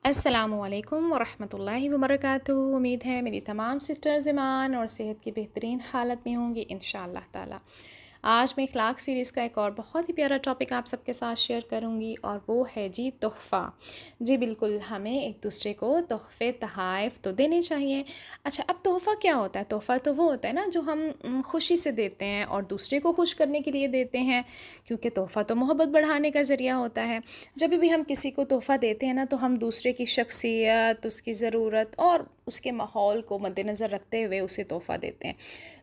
अस्सलामुअलैकुम वरहमतुल्लाहि वबरकातुहू। उम्मीद है मेरी तमाम सिस्टर्स ईमान और सेहत की बेहतरीन हालत में होंगी इंशाअल्लाह ताला। आज मैं इखलाक सीरीज़ का एक और बहुत ही प्यारा टॉपिक आप सबके साथ शेयर करूंगी और वो है जी तोहफ़ा। जी बिल्कुल, हमें एक दूसरे को तोहफ़े तोहफ़ तो देने चाहिए। अच्छा, अब तोहफ़ा क्या होता है? तोहफ़ा तो वो होता है ना जो हम खुशी से देते हैं और दूसरे को खुश करने के लिए देते हैं, क्योंकि तोहफ़ा तो मोहब्बत बढ़ाने का ज़रिया होता है। जब भी हम किसी को तोहफ़ा देते हैं ना, तो हम दूसरे की शख्सियत, उसकी ज़रूरत और उसके माहौल को मद्देनज़र रखते हुए उसे तोहफ़ा देते हैं।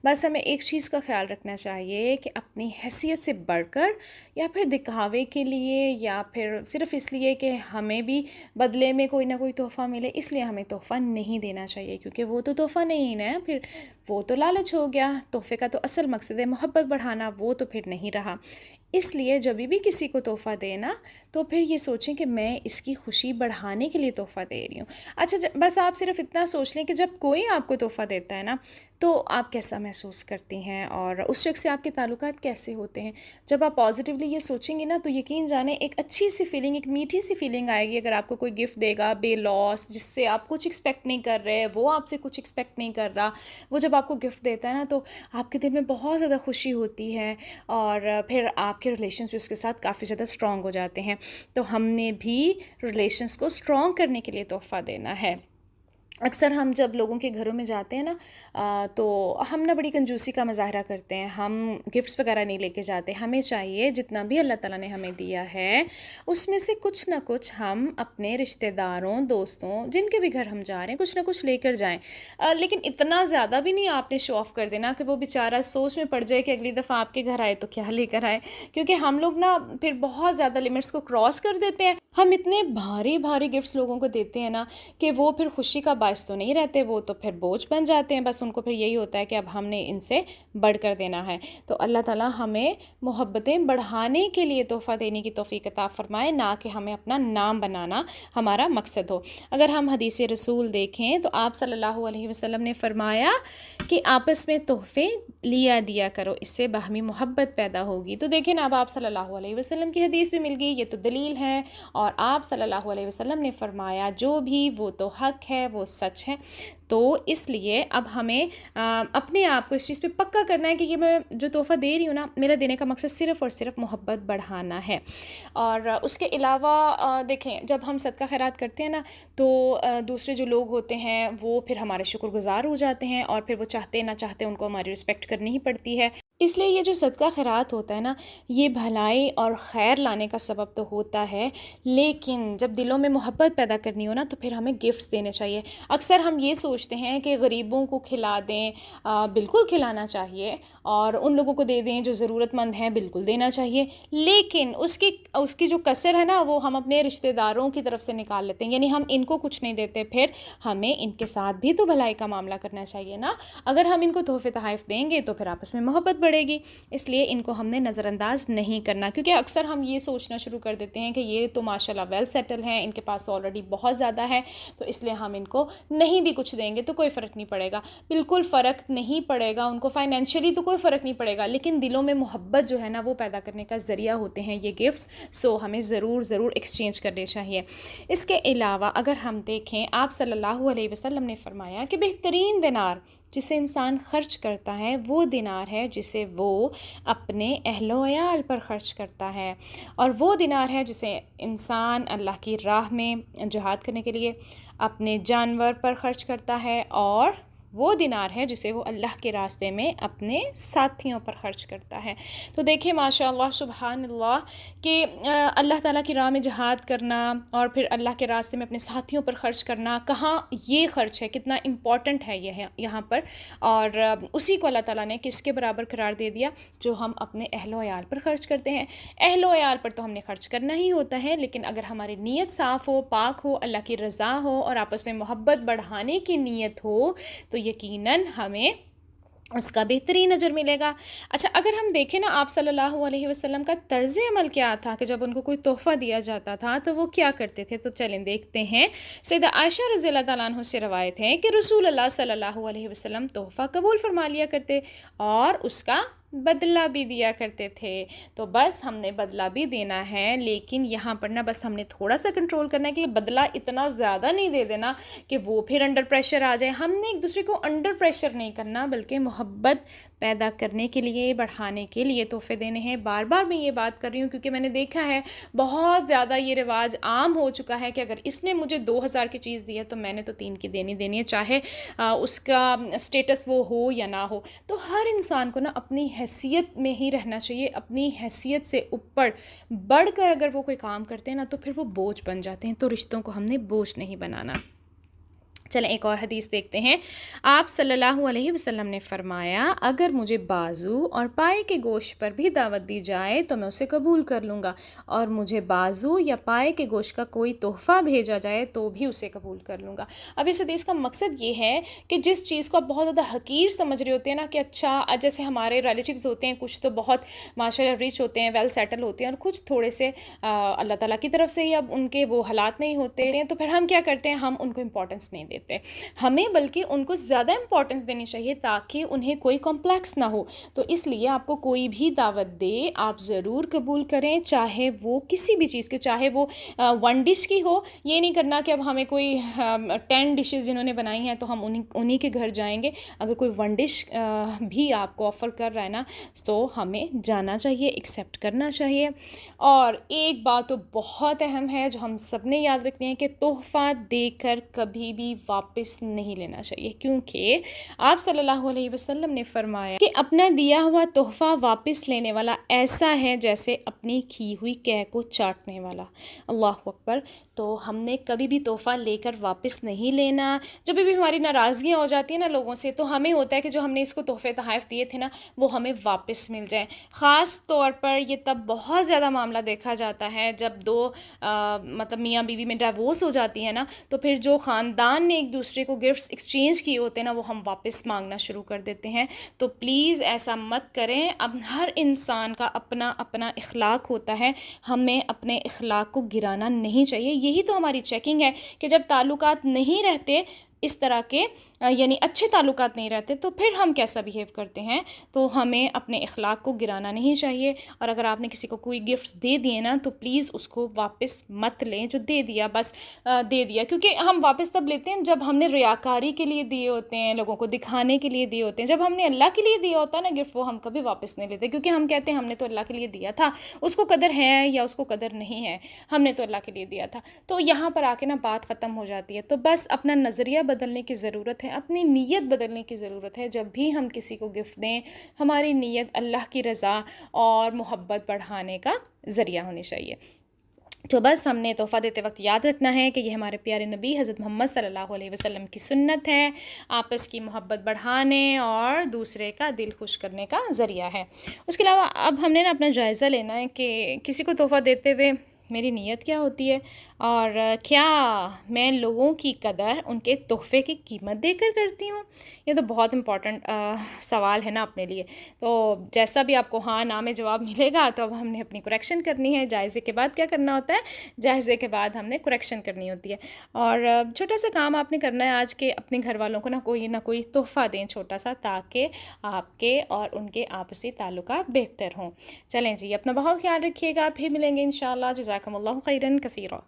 बस हमें एक चीज़ का ख़्याल रखना चाहिए कि अपनी हैसियत से बढ़कर या फिर दिखावे के लिए या फिर सिर्फ़ इसलिए कि हमें भी बदले में कोई ना कोई तोहफ़ा मिले, इसलिए हमें तोहफ़ा नहीं देना चाहिए, क्योंकि वो तो तोहफ़ा नहीं ना, फिर वो तो लालच हो गया। तोहफ़े का तो असल मकसद है मोहब्बत बढ़ाना, वो तो फिर नहीं रहा। इसलिए जब भी किसी को तोहफ़ा देना, तो फिर ये सोचें कि मैं इसकी खुशी बढ़ाने के लिए तोहफ़ा दे रही हूँ। अच्छा, बस आप सिर्फ़ इतना सोच लें कि जब कोई आपको तोहफ़ा देता है ना, तो आप कैसा महसूस करती हैं और उस शख्स से आपके ताल्लुकात कैसे होते हैं। जब आप पॉजिटिवली ये सोचेंगी ना, तो यकीन जाने एक अच्छी सी फीलिंग, एक मीठी सी फीलिंग आएगी। अगर आपको कोई गिफ्ट देगा बेलौस, जिससे आप कुछ एक्सपेक्ट नहीं कर रहे, वो आपसे कुछ एक्सपेक्ट नहीं कर रहा, वो जब आपको गिफ्ट देता है ना, तो आपके दिल में बहुत ज़्यादा खुशी होती है और फिर आपके रिलेशंस भी उसके साथ काफ़ी ज़्यादा स्ट्रॉन्ग हो जाते हैं। तो हमने भी रिलेशंस को स्ट्रॉन्ग करने के लिए तोहफ़ा देना है। अक्सर हम जब लोगों के घरों में जाते हैं ना, तो हम ना बड़ी कंजूसी का मुज़ाहरा करते हैं। हम गिफ्ट्स वगैरह नहीं लेके जाते। हमें चाहिए जितना भी अल्लाह ताला ने हमें दिया है, उसमें से कुछ ना कुछ हम अपने रिश्तेदारों, दोस्तों, जिनके भी घर हम जा रहे हैं, कुछ ना कुछ लेकर जाएं। लेकिन इतना ज़्यादा भी नहीं आपने शो ऑफ़ कर देना कि वो बेचारा सोच में पड़ जाए कि अगली दफ़ा आपके घर आए तो क्या लेकर आए, क्योंकि हम लोग ना फिर बहुत ज़्यादा लिमिट्स को क्रॉस कर देते हैं। हम इतने भारी भारी गिफ्ट्स लोगों को देते हैं ना कि वो फिर खुशी का बायस तो नहीं रहते, वो तो फिर बोझ बन जाते हैं। बस उनको फिर यही होता है कि अब हमने इनसे बढ़कर देना है। तो अल्लाह ताला हमें मोहब्बतें बढ़ाने के लिए तोहफ़ा देने की तौफ़ीक अता फ़रमाए, ना कि हमें अपना नाम बनाना हमारा मकसद हो। अगर हम हदीस रसूल देखें तो आप सल्लल्लाहु अलैहि वसल्लम ने फ़रमाया कि आपस में तोहफ़े लिया दिया करो, इससे बाहमी मोहब्बत पैदा होगी। तो देखें ना, अब आप सल्लल्लाहु अलैहि वसल्लम की हदीस भी मिल गई, ये तो दलील है। और आप सल्लल्लाहु अलैहि वसल्लम ने फ़रमाया जो भी वो तो हक़ है, वो सच है। तो इसलिए अब हमें अपने आप को इस चीज़ पे पक्का करना है कि ये मैं जो तोहफ़ा दे रही हूँ ना, मेरा देने का मकसद सिर्फ़ और सिर्फ़ मोहब्बत बढ़ाना है। और उसके अलावा देखें, जब हम सदका खैरात करते हैं ना, तो दूसरे जो लोग होते हैं वो फिर हमारे शुक्रगुज़ार हो जाते हैं और फिर वो चाहते ना चाहते उनको हमारी रिस्पेक्ट करनी ही पड़ती है। इसलिए ये जो सदका खैरात होता है ना, ये भलाई और ख़ैर लाने का सबब तो होता है, लेकिन जब दिलों में मोहब्बत पैदा करनी हो ना, तो फिर हमें गिफ्ट्स देने चाहिए। अक्सर हम ये सोचते हैं कि गरीबों को खिला दें, बिल्कुल खिलाना चाहिए, और उन लोगों को दे दें जो ज़रूरतमंद हैं, बिल्कुल देना चाहिए। लेकिन उसकी उसकी जो कसर है ना, वो हम अपने रिश्तेदारों की तरफ से निकाल लेते हैं, यानी हम इनको कुछ नहीं देते, फिर हमें इनके साथ भी तो भलाई का मामला करना चाहिए ना। अगर हम इनको तोहफ़े तोहफ़ देंगे तो फिर आपस में मोहब्बत बढ़ेगी। इसलिए इनको हमने नज़रअंदाज नहीं करना, क्योंकि अक्सर हम ये सोचना शुरू कर देते हैं कि ये तो माशाल्लाह वेल सेटल हैं, इनके पास ऑलरेडी बहुत ज़्यादा है, तो इसलिए हम इनको नहीं भी कुछ देंगे तो कोई फ़र्क नहीं पड़ेगा। बिल्कुल फ़र्क नहीं पड़ेगा, उनको फ़ाइनेंशियली तो कोई फ़र्क नहीं पड़ेगा, लेकिन दिलों में मोहब्बत जो है ना, वो पैदा करने का ज़रिया होते हैं ये गिफ्ट्स। सो हमें ज़रूर ज़रूर एक्सचेंज करने चाहिए। इसके अलावा अगर हम देखें, आप सल्लल्लाहु अलैहि वसल्लम ने फ़रमाया कि बेहतरीन दिनार जिसे इंसान ख़र्च करता है, वो दिनार है जिसे वो अपने अहलो-अयाल पर ख़र्च करता है, और वो दिनार है जिसे इंसान अल्लाह की राह में जिहाद करने के लिए अपने जानवर पर ख़र्च करता है, और वो दिनार है जिसे वो अल्लाह के रास्ते में अपने साथियों पर ख़र्च करता है। तो देखिए माशाअल्लाह सुबहानल्लाह कि अल्लाह ताला की राह में जिहाद करना और फिर अल्लाह के रास्ते में अपने साथियों पर ख़र्च करना, कहाँ ये ख़र्च है, कितना इम्पॉर्टेंट है ये है यहाँ पर। और उसी को अल्लाह ताला ने किसके बराबर करार दे दिया, जो हम अपने अहलो-अयाल पर ख़र्च करते हैं। अहलो-अयाल पर तो हमने ख़र्च करना ही होता है, लेकिन अगर हमारी नीयत साफ़ हो, पाक हो, अल्लाह की रज़ा हो और आपस में मोहब्बत बढ़ाने की नीयत हो, तो यकीनन हमें उसका बेहतरीन अजर मिलेगा। अच्छा, अगर हम देखें ना, आप सल्लल्लाहु अलैहि वसल्लम का तर्ज़ अमल क्या था कि जब उनको कोई तोहफ़ा दिया जाता था तो वो क्या करते थे, तो चलें देखते हैं। सैयदा आयशा रज़ियल्लाहु तआला अन्हा से रवायत है कि रसूल अल्लाह सल्लल्लाहु अलैहि वसल्लम तोहफ़ा कबूल फ़रमा लिया करते और उसका बदला भी दिया करते थे। तो बस हमने बदला भी देना है, लेकिन यहाँ पर ना बस हमने थोड़ा-सा कंट्रोल करना है कि बदला इतना ज़्यादा नहीं दे देना कि वो फिर अंडर प्रेशर आ जाए। हमने एक-दूसरे को अंडर प्रेशर नहीं करना, बल्कि मोहब्बत पैदा करने के लिए, बढ़ाने के लिए तोहफ़े देने हैं। बार-बार मैं ये बात कर रही हूँ क्योंकि मैंने देखा है बहुत ज़्यादा ये रिवाज आम हो चुका है कि अगर इसने मुझे 2000 की चीज़ दी है तो मैंने तो 3 की देनी देनी है, चाहे उसका स्टेटस वो हो या ना हो। तो हर इंसान को ना अपनी हैसियत में ही रहना चाहिए, अपनी हैसियत से ऊपर बढ़कर अगर वो कोई काम करते हैं ना तो फिर वो बोझ बन जाते हैं। तो रिश्तों को हमने बोझ नहीं बनाना। चलें एक और हदीस देखते हैं। आप सल्लल्लाहु अलैहि वसल्लम ने फ़रमाया, अगर मुझे बाजू और पाए के गोश्त पर भी दावत दी जाए तो मैं उसे कबूल कर लूँगा, और मुझे बाजू या पाए के गोश्त का कोई तोहफ़ा भेजा जाए तो भी उसे कबूल कर लूँगा। अब इस हदीस का मकसद ये है कि जिस चीज़ को आप बहुत ज़्यादा हकीर समझ रहे होते हैं ना कि अच्छा, जैसे हमारे रिलेटिव्स होते हैं, कुछ तो बहुत माशाल्लाह रिच होते हैं, वेल सेटल होते हैं, और कुछ थोड़े से अल्लाह ताला की तरफ से ही अब उनके वो हालात नहीं होते हैं, तो फिर हम क्या करते हैं, हम उनको इम्पोर्टेंस नहीं देते। हमें बल्कि उनको ज़्यादा इम्पोर्टेंस देनी चाहिए ताकि उन्हें कोई कॉम्प्लेक्स ना हो। तो इसलिए आपको कोई भी दावत दे आप ज़रूर कबूल करें, चाहे वो किसी भी चीज़ की, चाहे वो 1 डिश की हो। ये नहीं करना कि अब हमें कोई 10 डिशेज़ जिन्होंने बनाई हैं तो हम उन्हीं के घर जाएंगे। अगर कोई 1 डिश भी आपको ऑफ़र कर रहा है ना, तो हमें जाना चाहिए, एक्सेप्ट करना चाहिए। और एक बात तो बहुत अहम है जो हम सब ने याद रखनी है कि तोहफ़ा देकर कभी भी वापस नहीं लेना चाहिए, क्योंकि आप सल्लल्लाहु अलैहि वसल्लम ने फरमाया कि अपना दिया हुआ तोहफ़ा वापस लेने वाला ऐसा है जैसे अपनी खी हुई कैं को चाटने वाला। अल्लाह अकबर। तो हमने कभी भी तोहफ़ा लेकर वापस नहीं लेना। जब भी हमारी नाराज़गियाँ हो जाती हैं ना लोगों से, तो हमें होता है कि जो हमने इसको तोहफ़े तोहफ़ दिए थे ना, वो हमें वापस मिल जाए। ख़ास तौर पर ये तब बहुत ज़्यादा मामला देखा जाता है जब दो मतलब मियाँ बीवी में डिवोर्स हो जाती है ना, तो फिर जो ख़ानदान ने एक दूसरे को गिफ्ट्स एक्सचेंज किए होते हैं ना, वो हम वापस मांगना शुरू कर देते हैं। तो प्लीज़ ऐसा मत करें। अब हर इंसान का अपना अपना इखलाक होता है, हमें अपने इखलाक को गिराना नहीं चाहिए। यही तो हमारी चेकिंग है कि जब ताल्लुकात नहीं रहते इस तरह के, यानी अच्छे ताल्लुकात नहीं रहते, तो फिर हम कैसा बिहेव करते हैं। तो हमें अपने इखलाक को गिराना नहीं चाहिए। और अगर आपने किसी को कोई गिफ्ट्स दे दिए ना, तो प्लीज़ उसको वापस मत लें। जो दे दिया बस दे दिया, क्योंकि हम वापस तब लेते हैं जब हमने रियाकारी के लिए दिए होते हैं, लोगों को दिखाने के लिए दिए होते हैं। जब हमने अल्लाह के लिए दिया होता है ना गिफ्ट, वो हम कभी वापस नहीं लेते, क्योंकि हम कहते हैं हमने तो अल्लाह के लिए दिया था, उसको कदर है या उसको कदर नहीं है, हमने तो अल्लाह के लिए दिया था। तो यहाँ पर आके ना बात ख़त्म हो जाती है। तो बस अपना नज़रिया बदलने की ज़रूरत है, अपनी नीयत बदलने की ज़रूरत है। जब भी हम किसी को गिफ्ट दें, हमारी नीयत अल्लाह की रज़ा और मोहब्बत बढ़ाने का ज़रिया होनी चाहिए। तो बस हमने तोहफ़ा देते वक्त याद रखना है कि ये हमारे प्यारे नबी हज़रत मोहम्मद सल्लल्लाहु अलैहि वसल्लम की सुन्नत है, आपस की मोहब्बत बढ़ाने और दूसरे का दिल खुश करने का ज़रिया है। उसके अलावा अब हमने ना अपना जायज़ा लेना है कि किसी को तोहफ़ा देते हुए मेरी नीयत क्या होती है, और क्या मैं लोगों की कदर उनके तोहफ़े की कीमत देकर करती हूँ। ये तो बहुत इम्पॉर्टेंट सवाल है ना अपने लिए। तो जैसा भी आपको हाँ ना में जवाब मिलेगा, तो अब हमने अपनी करेक्शन करनी है। जायज़े के बाद क्या करना होता है, जायज़े के बाद हमने करेक्शन करनी होती है। और छोटा सा काम आपने करना है आज के, अपने घर वालों को ना कोई तोहफ़ा दें छोटा सा, ताकि आपके और उनके आपसी ताल्लुकात बेहतर हों। चलें जी, अपना बहुत ख्याल रखिएगा, फिर मिलेंगे इंशाअल्लाह। जज़ाकमुल्लाहु खैरन कसीरा।